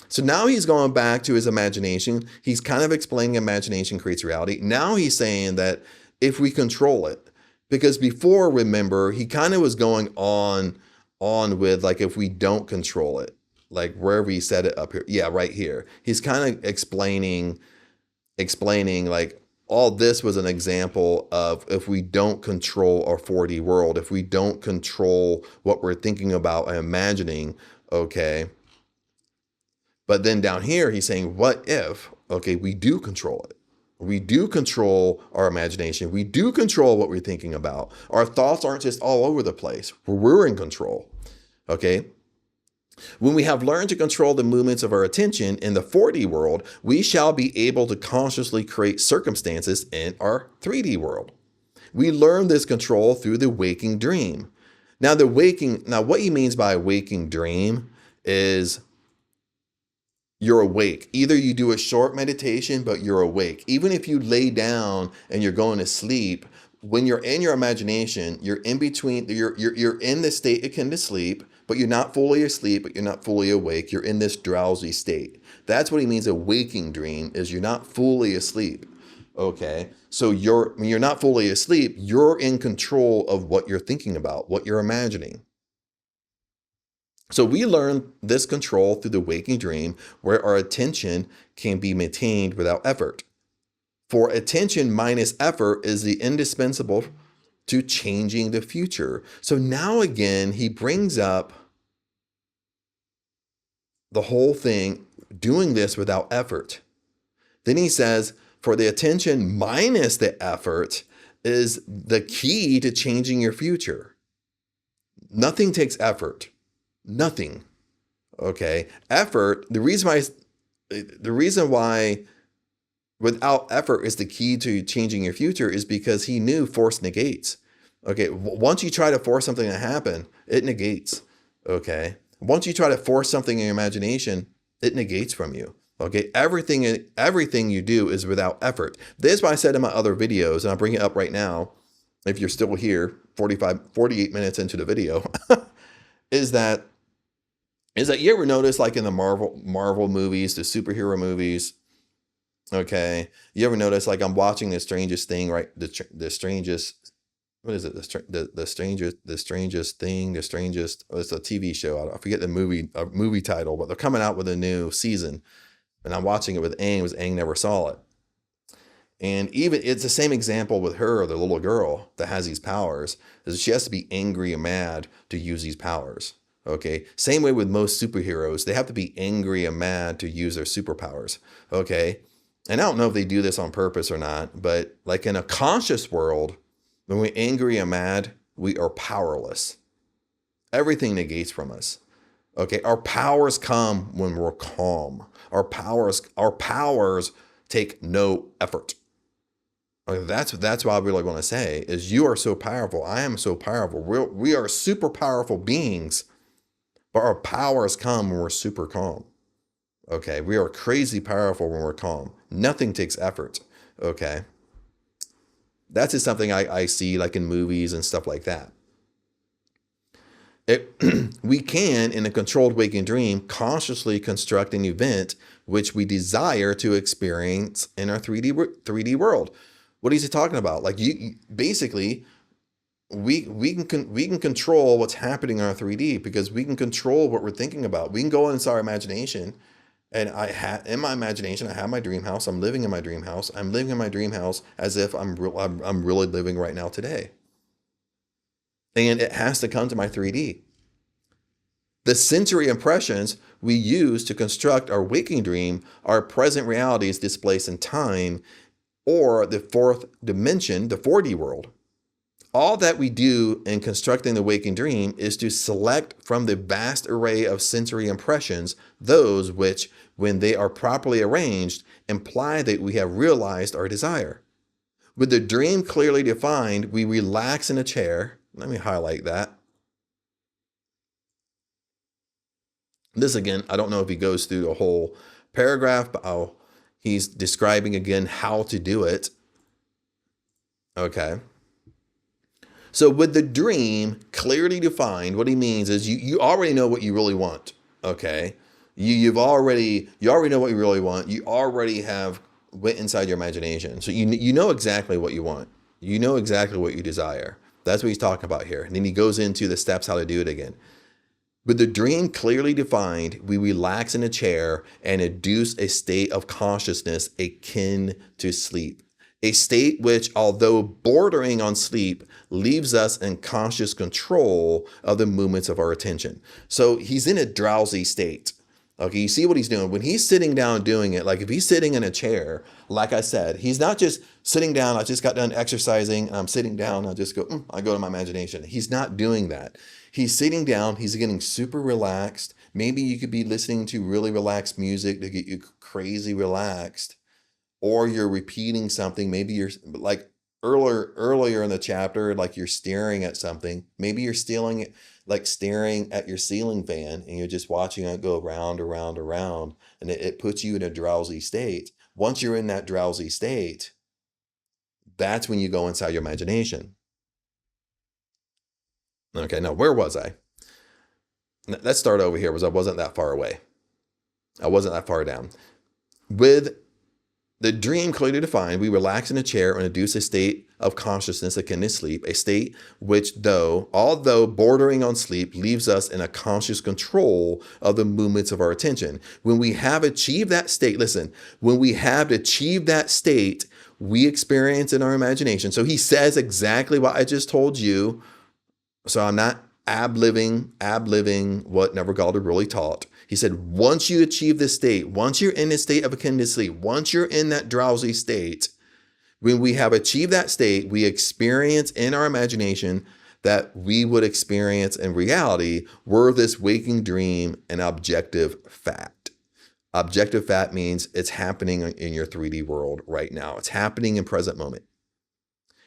So now he's going back to his imagination. He's kind of explaining imagination creates reality. Now he's saying that if we control it, because before, remember, he kind of was going on with like if we don't control it, like wherever he said it up here. Yeah, right here. He's kind of explaining like all this was an example of if we don't control our 4D world, if we don't control what we're thinking about and imagining, okay. But then down here, he's saying, what if, okay, we do control it? We do control our imagination. We do control what we're thinking about. Our thoughts aren't just all over the place. We're in control, okay? When we have learned to control the movements of our attention in the 4D world, we shall be able to consciously create circumstances in our 3D world. We learn this control through the waking dream. Now, what he means by a waking dream is you're awake. Either you do a short meditation, but you're awake. Even if you lay down and you're going to sleep, when you're in your imagination, you're in between, you're in the state akin to sleep, but you're not fully asleep, but you're not fully awake. You're in this drowsy state. That's what he means a waking dream is you're not fully asleep. Okay. So when you're not fully asleep, you're in control of what you're thinking about, what you're imagining. So we learn this control through the waking dream where our attention can be maintained without effort. For attention minus effort is the indispensable to changing the future. So now again, he brings up the whole thing, doing this without effort. Then he says, for the attention minus the effort is the key to changing your future. Nothing takes effort. Nothing. Okay. Effort, the reason why without effort is the key to changing your future is because he knew force negates. Okay. Once you try to force something to happen, it negates. Okay. Once you try to force something in your imagination, it negates from you. Okay. Everything you do is without effort. This is what I said in my other videos, and I'll bring it up right now. If you're still here, 48 minutes into the video, is that is that you ever notice, like in the Marvel movies, the superhero movies, okay, you ever notice, like, I'm watching The Strangest Thing, right? The strangest, what is it? The strangest thing, the strangest, oh, it's a TV show. I forget the movie title, but they're coming out with a new season, and I'm watching it with Aang, because Aang never saw it. And even it's the same example with her, the little girl that has these powers, is she has to be angry and mad to use these powers. Okay. Same way with most superheroes, they have to be angry and mad to use their superpowers. Okay. And I don't know if they do this on purpose or not, but like in a conscious world, when we're angry and mad, we are powerless. Everything negates from us. Okay. Our powers come when we're calm. Our powers take no effort. That's what I really want to say is you are so powerful. I am so powerful. We are super powerful beings, but our powers come when we're super calm. Okay. We are crazy powerful when we're calm. Nothing takes effort. Okay. That's just something I see like in movies and stuff like that. We can, in a controlled waking dream, consciously construct an event which we desire to experience in our 3D world. What is he talking about? Like you basically, we can control what's happening in our 3D because we can control what we're thinking about. We can go inside our imagination, and in my imagination I have my dream house. I'm living in my dream house. I'm living in my dream house as if I'm really living right now today. And it has to come to my 3D. The sensory impressions we use to construct our waking dream are present realities displaced in time, or the fourth dimension, the 4D world. All that we do in constructing the waking dream is to select from the vast array of sensory impressions those which, when they are properly arranged, imply that we have realized our desire. With the dream clearly defined, we relax in a chair. Let me highlight that. This again, I don't know if he goes through the whole paragraph, but he's describing again how to do it. Okay. So with the dream clearly defined, what he means is you already know what you really want. Okay. You already know what you really want. You already have went inside your imagination. So you know exactly what you want. You know exactly what you desire. That's what he's talking about here. And then he goes into the steps how to do it again. With the dream clearly defined, we relax in a chair and induce a state of consciousness akin to sleep. A state which, although bordering on sleep, leaves us in conscious control of the movements of our attention. So he's in a drowsy state. Okay, you see what he's doing? When he's sitting down doing it, like if he's sitting in a chair, like I said, he's not just sitting down, I just got done exercising, and I'm sitting down, I just go, I go to my imagination. He's not doing that. He's sitting down, he's getting super relaxed. Maybe you could be listening to really relaxed music to get you crazy relaxed. Or you're repeating something. Maybe you're like earlier in the chapter, like you're staring at something. Maybe you're staring at your ceiling fan and you're just watching it go round, around, around. And it puts you in a drowsy state. Once you're in that drowsy state, that's when you go inside your imagination. Okay, now where was I? Let's start over here because I wasn't that far away. I wasn't that far down. With the dream clearly defined, we relax in a chair and induce a state of consciousness akin to sleep, a state which, although bordering on sleep, leaves us in a conscious control of the movements of our attention. When we have achieved that state, when we have achieved that state, we experience in our imagination. So he says exactly what I just told you. So I'm not ab-living what Neville Goddard really taught. He said, once you achieve this state, once you're in this state of akin to sleep, once you're in that drowsy state, when we have achieved that state, we experience in our imagination that we would experience in reality were this waking dream an objective fact. Objective fact means it's happening in your 3D world right now. It's happening in present moment.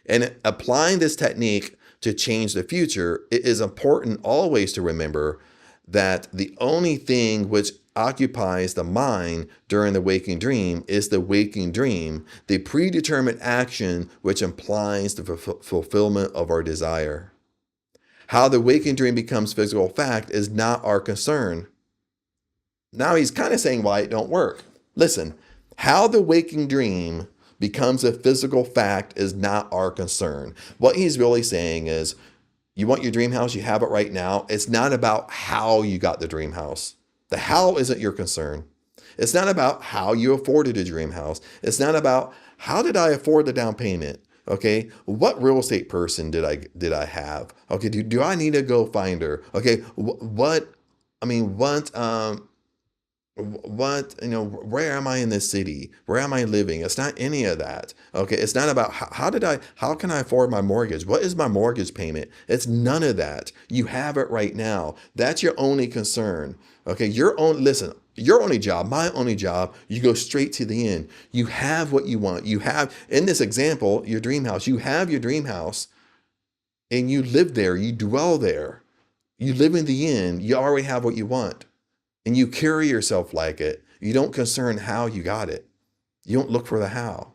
And applying this technique to change the future, it is important always to remember that the only thing which occupies the mind during the waking dream is the waking dream, the predetermined action which implies the fulfillment of our desire. How the waking dream becomes physical fact is not our concern. now he's kind of saying why it don't work. Listen, how the waking dream becomes a physical fact is not our concern. What he's really saying is, you want your dream house, you have it right now. It's not about how you got the dream house. The how isn't your concern. It's not about how you afforded a dream house. It's not about how did I afford the down payment? Okay, what real estate person did I have? Okay, do I need to go find her? Okay, what where am I in this city? Where am I living? It's not any of that. Okay, it's not about how can I afford my mortgage? What is my mortgage payment? It's none of that. You have it right now. That's your only concern. Okay, your only job, my only job, you go straight to the end. You have what you want. You have, in this example, your dream house. You have your dream house and you live there. You dwell there. You live in the end. You already have what you want. And you carry yourself like it. You don't concern how you got it. You don't look for the how.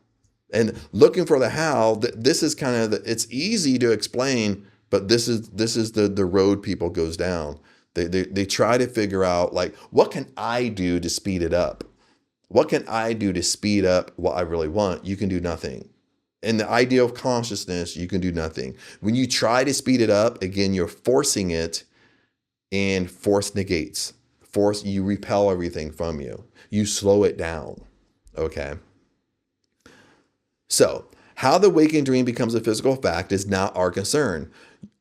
And looking for the how, this is kind of, it's easy to explain, but this is the road people goes down. They try to figure out, like, what can I do to speed it up? What can I do to speed up what I really want? You can do nothing. In the idea of consciousness, you can do nothing. When you try to speed it up, again, you're forcing it, and force negates. You repel everything from you. You slow it down. Okay. So, how the waking dream becomes a physical fact is not our concern.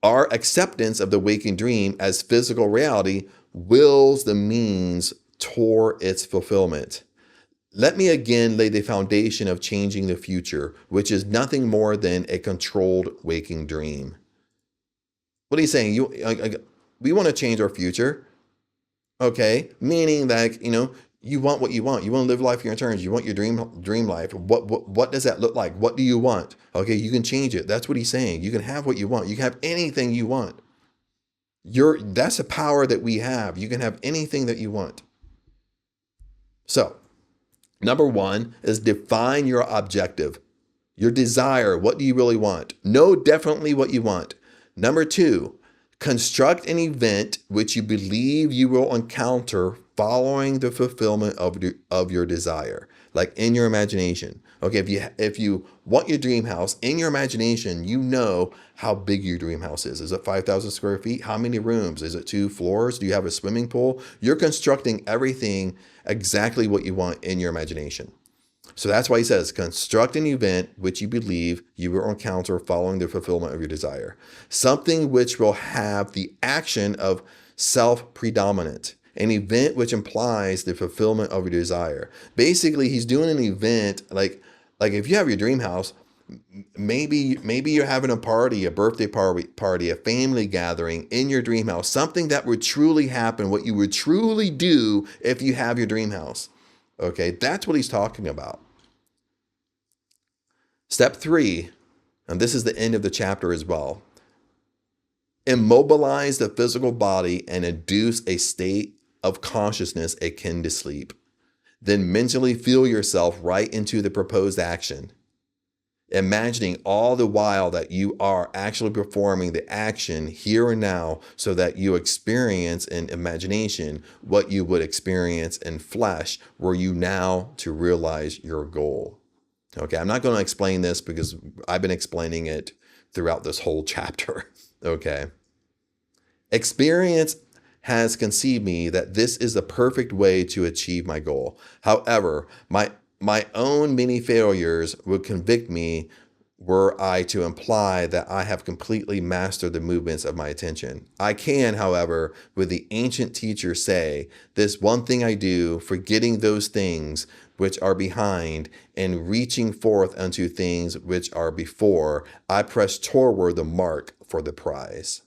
Our acceptance of the waking dream as physical reality wills the means toward its fulfillment. Let me again lay the foundation of changing the future, which is nothing more than a controlled waking dream. What are you saying? We want to change our future. Okay, meaning that, you want what you want. You want to live life your terms. You want your dream life. What does that look like? What do you want? Okay, you can change it. That's what he's saying. You can have what you want. You can have anything you want. That's a power that we have. You can have anything that you want. So, number one is define your objective, your desire. What do you really want? Know definitely what you want. Number two, construct an event which you believe you will encounter following the fulfillment of your desire, like in your imagination. Okay, if you want your dream house, in your imagination, you know how big your dream house is. Is it 5,000 square feet? How many rooms? Is it 2 floors? Do you have a swimming pool? You're constructing everything exactly what you want in your imagination. So that's why he says, construct an event which you believe you will encounter following the fulfillment of your desire. Something which will have the action of self-predominant. An event which implies the fulfillment of your desire. Basically, he's doing an event like if you have your dream house, maybe you're having a party, a birthday party, a family gathering in your dream house, something that would truly happen, what you would truly do if you have your dream house. Okay, that's what he's talking about. Step 3, and this is the end of the chapter as well. Immobilize the physical body and induce a state of consciousness akin to sleep. Then mentally feel yourself right into the proposed action, imagining all the while that you are actually performing the action here and now, so that you experience in imagination what you would experience in flesh were you now to realize your goal. Okay, I'm not going to explain this because I've been explaining it throughout this whole chapter. Okay. Experience has conceived me that this is the perfect way to achieve my goal. However, my own many failures would convict me were I to imply that I have completely mastered the movements of my attention. I can, however, with the ancient teacher say, this one thing I do, forgetting those things which are behind and reaching forth unto things which are before, I press toward the mark for the prize.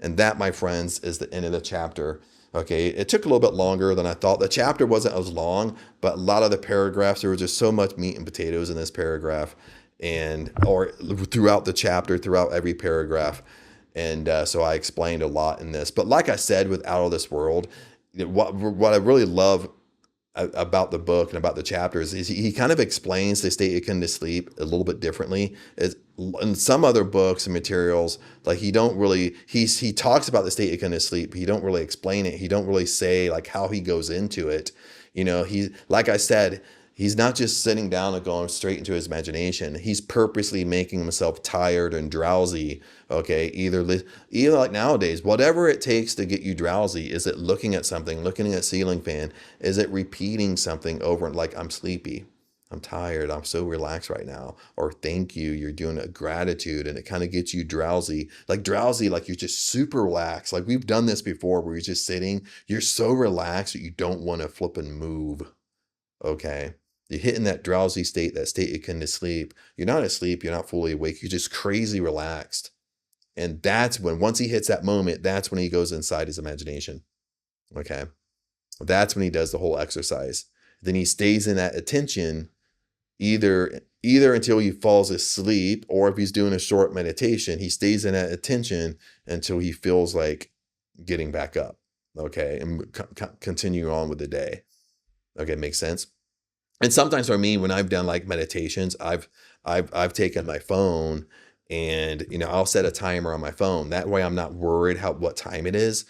And that, my friends, is the end of the chapter. Okay, it took a little bit longer than I thought. The chapter wasn't as long, but a lot of the paragraphs, there was just so much meat and potatoes in this paragraph, or throughout the chapter, throughout every paragraph. And so I explained a lot in this. But like I said, with Out of This World, what I really love about the book and about the chapters is he kind of explains the state akin to sleep a little bit differently. In some other books and materials, like he talks about the state akin to sleep, but he don't really explain it. He don't really say like how he goes into it. He, like I said, he's not just sitting down and going straight into his imagination. He's purposely making himself tired and drowsy. Okay, either like nowadays, whatever it takes to get you drowsy. Is it looking at something, looking at a ceiling fan? Is it repeating something over and like, I'm sleepy, I'm tired, I'm so relaxed right now, or thank you, you're doing a gratitude, and it kind of gets you drowsy, like you're just super relaxed. Like we've done this before where you're just sitting, you're so relaxed that you don't want to flip and move. Okay. You're hitting that drowsy state, that state akin to sleep. You're not asleep, you're not fully awake, you're just crazy relaxed. And that's when, once he hits that moment, that's when he goes inside his imagination. Okay. That's when he does the whole exercise. Then he stays in that attention either until he falls asleep, or if he's doing a short meditation, he stays in that attention until he feels like getting back up. Okay. And continue on with the day. Okay. Makes sense. And sometimes for me, when I've done like meditations, I've taken my phone and, I'll set a timer on my phone. That way I'm not worried what time it is.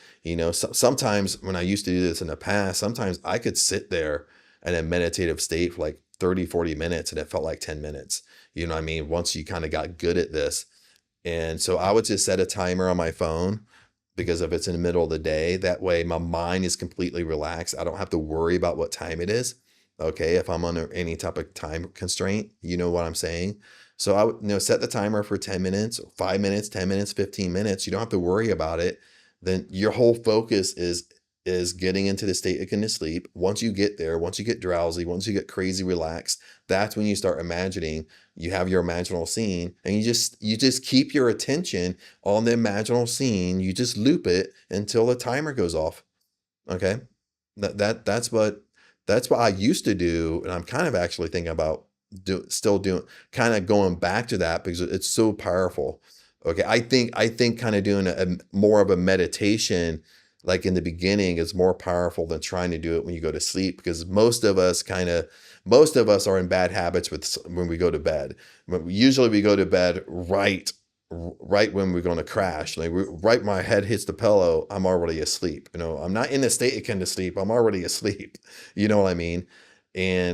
Sometimes when I used to do this in the past, sometimes I could sit there in a meditative state for like 30, 40 minutes and it felt like 10 minutes. You know what I mean? Once you kind of got good at this. And so I would just set a timer on my phone, because if it's in the middle of the day, that way my mind is completely relaxed. I don't have to worry about what time it is. Okay, if I'm under any type of time constraint, you know what I'm saying? So I would set the timer for 10 minutes, 5 minutes, 10 minutes, 15 minutes. You don't have to worry about it. Then your whole focus is getting into the state akin to sleep. Once you get there, once you get drowsy, once you get crazy relaxed, that's when you start imagining. You have your imaginal scene, and you just keep your attention on the imaginal scene. You just loop it until the timer goes off. Okay, that's what I used to do, and I'm kind of actually thinking about still doing, kind of going back to that because it's so powerful. Okay, I think kind of doing a more of a meditation like in the beginning is more powerful than trying to do it when you go to sleep, because most of us are in bad habits when we go to bed. Usually we go to bed right when we're going to crash. Like right when my head hits the pillow, I'm already asleep. I'm not in a state akin to sleep. I'm already asleep. You know what I mean?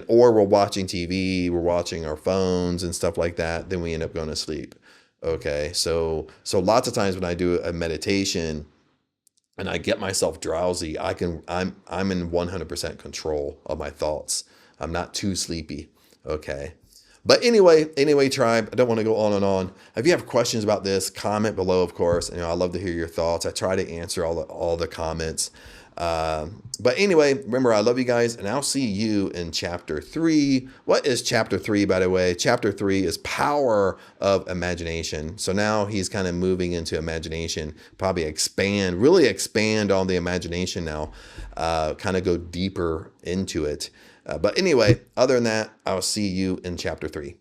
Or we're watching TV, we're watching our phones and stuff like that. Then we end up going to sleep. Okay. So lots of times when I do a meditation and I get myself drowsy, I'm in 100% control of my thoughts. I'm not too sleepy. Okay. But anyway, tribe, I don't want to go on and on. If you have questions about this, comment below, of course. I love to hear your thoughts. I try to answer all the comments. But anyway, remember, I love you guys, and I'll see you in chapter 3. What is chapter 3, by the way? Chapter 3 is power of imagination. So now he's kind of moving into imagination, probably really expand on the imagination now, kind of go deeper into it. But anyway, other than that, I'll see you in chapter 3.